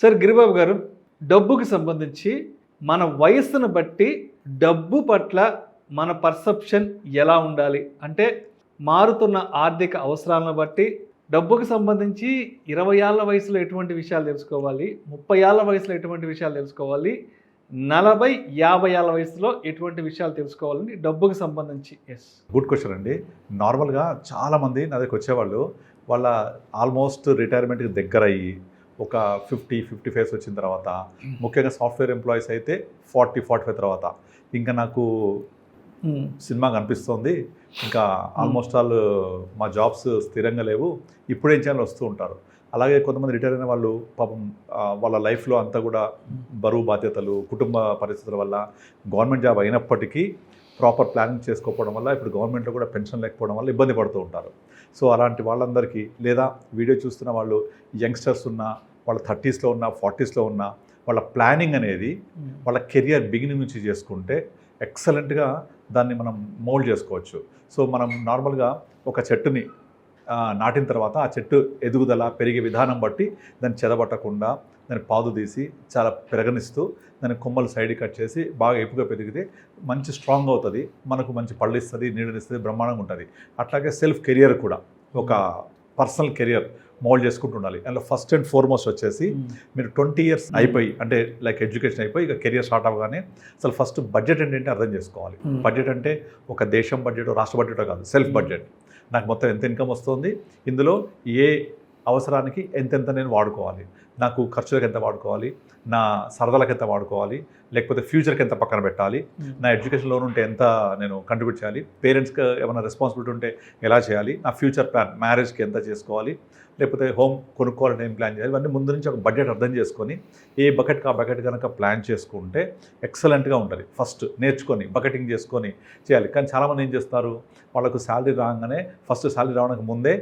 Sir Giribabu గారు, డబ్బుకి సంబంధించి మన వయస్సును బట్టి డబ్బు పట్ల మన పర్సెప్షన్ ఎలా ఉండాలి అంటే మారుతున్న ఆర్థిక అవసరాలను బట్టి డబ్బుకి సంబంధించి 20 ఏళ్ల వయసులో ఎటువంటి విషయాలు తెలుసుకోవాలి, 30 ఏళ్ల వయసులో ఎటువంటి విషయాలు తెలుసుకోవాలి, 40, 50 ఏళ్ల వయసులో ఎటువంటి విషయాలు తెలుసుకోవాలని డబ్బుకి సంబంధించి. ఎస్, గుడ్ క్వశ్చన్ అండి. నార్మల్గా చాలామంది నా దగ్గరికి వచ్చేవాళ్ళు వాళ్ళ ఆల్మోస్ట్ రిటైర్మెంట్కి దగ్గర అయ్యి ఒక 50-55 వచ్చిన తర్వాత, ముఖ్యంగా సాఫ్ట్వేర్ ఎంప్లాయీస్ అయితే 40-45 తర్వాత ఇంకా నాకు సినిమా కనిపిస్తుంది, ఇంకా ఆల్మోస్ట్ ఆల్ మా జాబ్స్ స్థిరంగా లేవు, ఇప్పుడేం చేయాలని వస్తూ ఉంటారు. అలాగే కొంతమంది రిటైర్ అయిన వాళ్ళు పాపం వాళ్ళ లైఫ్లో అంతా కూడా బరువు బాధ్యతలు, కుటుంబ పరిస్థితుల వల్ల గవర్నమెంట్ జాబ్ అయినప్పటికీ ప్రాపర్ ప్లానింగ్ చేసుకోకపోవడం వల్ల ఇప్పుడు గవర్నమెంట్లో కూడా పెన్షన్ లేకపోవడం వల్ల ఇబ్బంది పడుతూ ఉంటారు. సో అలాంటి వాళ్ళందరికీ, లేదా వీడియో చూస్తున్న వాళ్ళు యంగ్స్టర్స్ ఉన్నా, వాళ్ళ 30sలో ఉన్న, 40sలో ఉన్న, వాళ్ళ ప్లానింగ్ అనేది వాళ్ళ కెరియర్ బిగినింగ్ నుంచి చేసుకుంటే ఎక్సలెంట్గా దాన్ని మనం మోల్డ్ చేసుకోవచ్చు. సో మనం నార్మల్గా ఒక చెట్టుని నాటిన తర్వాత ఆ చెట్టు ఎదుగుదల పెరిగే విధానం బట్టి దాన్ని చెదబట్టకుండా దాన్ని పాదు తీసి చాలా పెరగనిస్తూ దాని కొమ్మలు సైడ్ కట్ చేసి బాగా ఎప్పుగా పెరిగితే మంచి స్ట్రాంగ్ అవుతుంది, మనకు మంచి పళ్ళు ఇస్తుంది, నీడనిస్తుంది, బ్రహ్మాండంగా ఉంటుంది. అట్లాగే సెల్ఫ్ కెరియర్ కూడా ఒక పర్సనల్ కెరియర్ మోల్డ్ చేసుకుంటూ ఉండాలి. అందులో ఫస్ట్ అండ్ ఫార్మోస్ట్ వచ్చేసి మీరు 20 years అయిపోయి అంటే లైక్ ఎడ్యుకేషన్ అయిపోయి ఇక కెరియర్ స్టార్ట్ అవ్వగానే అసలు ఫస్ట్ బడ్జెట్ ఏంటంటే అర్థం చేసుకోవాలి. బడ్జెట్ అంటే ఒక దేశం బడ్జెట్, రాష్ట్ర బడ్జెట్ కాదు, సెల్ఫ్ బడ్జెట్. నాకు మొత్తం ఎంత ఇన్కమ్ వస్తుంది, ఇందులో ఏ అవసరానికి ఎంతెంత నేను వాడుకోవాలి, నాకు ఖర్చులకు ఎంత వాడుకోవాలి, నా సరదాలకు ఎంత వాడుకోవాలి, లేకపోతే ఫ్యూచర్కి ఎంత పక్కన పెట్టాలి, నా ఎడ్యుకేషన్ లోన్ ఉంటే ఎంత నేను కంట్రిబ్యూట్ చేయాలి, పేరెంట్స్కి ఏమైనా రెస్పాన్సిబిలిటీ ఉంటే ఎలా చేయాలి, నా ఫ్యూచర్ ప్లాన్ మ్యారేజ్కి ఎంత చేసుకోవాలి, లేకపోతే హోమ్ కొనుక్కోవాలని ఏం ప్లాన్ చేయాలి, ఇవన్నీ ముందు నుంచి ఒక బడ్జెట్ అర్థం చేసుకొని ఏ బకెట్కి ఆ బకెట్ కనుక ప్లాన్ చేసుకుంటే ఎక్సలెంట్గా ఉంటుంది. ఫస్ట్ నేర్చుకొని బకెటింగ్ చేసుకొని చేయాలి. కానీ చాలామంది ఏం చేస్తారు, వాళ్ళకు శాలరీ రాగానే ఫస్ట్ శాలరీ రావడానికి ముందే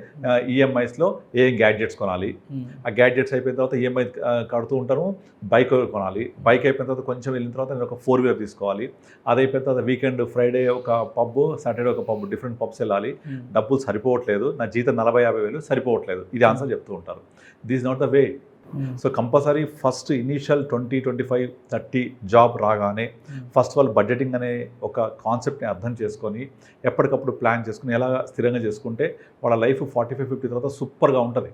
ఈఎంఐస్లో ఏం గ్యాడ్జెట్స్ కొనాలి, ఆ గ్యాడ్జెట్స్ అయిపోయిన తర్వాత ఈఎంఐ కడుతూ ఉంటారు, బైక్ కొనాలి, బైక్ అయిపోయిన తర్వాత కొంచెం వెళ్ళిన తర్వాత నేను ఒక 4-wheeler తీసుకోవాలి, అది అయిపోయిన తర్వాత వీకెండ్ ఫ్రైడే ఒక పబ్, సాటర్డే ఒక పబ్, డిఫరెంట్ పబ్స్ వెళ్ళాలి, డబ్బులు సరిపోవట్లేదు, నా జీతం 40-50 వేలు సరిపోవట్లేదు, ఇది ఆన్సర్ చెప్తూ ఉంటారు. This not the way. So compulsory first initial 20-25-30 job రాగానే ఫస్ట్ వాళ్ళు బడ్జెటింగ్ అనే ఒక కాన్సెప్ట్ని అర్థం చేసుకొని ఎప్పటికప్పుడు ప్లాన్ చేసుకుని ఎలా స్థిరంగా చేసుకుంటే వాళ్ళ లైఫ్ 45-50 తర్వాత సూపర్గా ఉంటుంది.